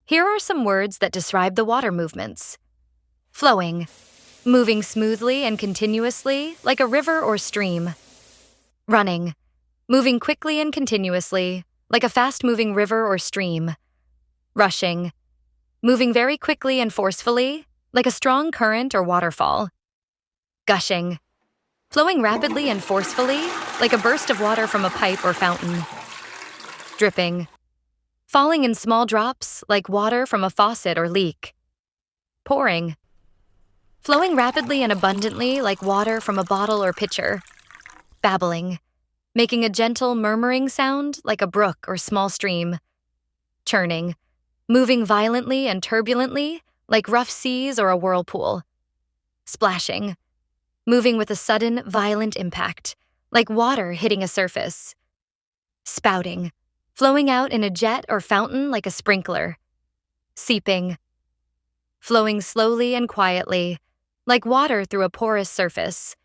Here are some words that describe the water movements. Flowing, moving smoothly and continuously like a river or stream. Running, moving quickly and continuously like a fast-moving river or stream. Rushing, moving very quickly and forcefully like a strong current or waterfall. Gushing, flowing rapidly and forcefully like a burst of water from a pipe or fountain. Dripping, falling in small drops like water from a faucet or leak. Pouring, flowing rapidly and abundantly like water from a bottle or pitcher. Babbling, making a gentle murmuring sound like a brook or small stream. Churning, moving violently and turbulently like rough seas or a whirlpool. Splashing, moving with a sudden, violent impact, like water hitting a surface. Spouting, flowing out in a jet or fountain like a sprinkler. Seeping, flowing slowly and quietly, like water through a porous surface.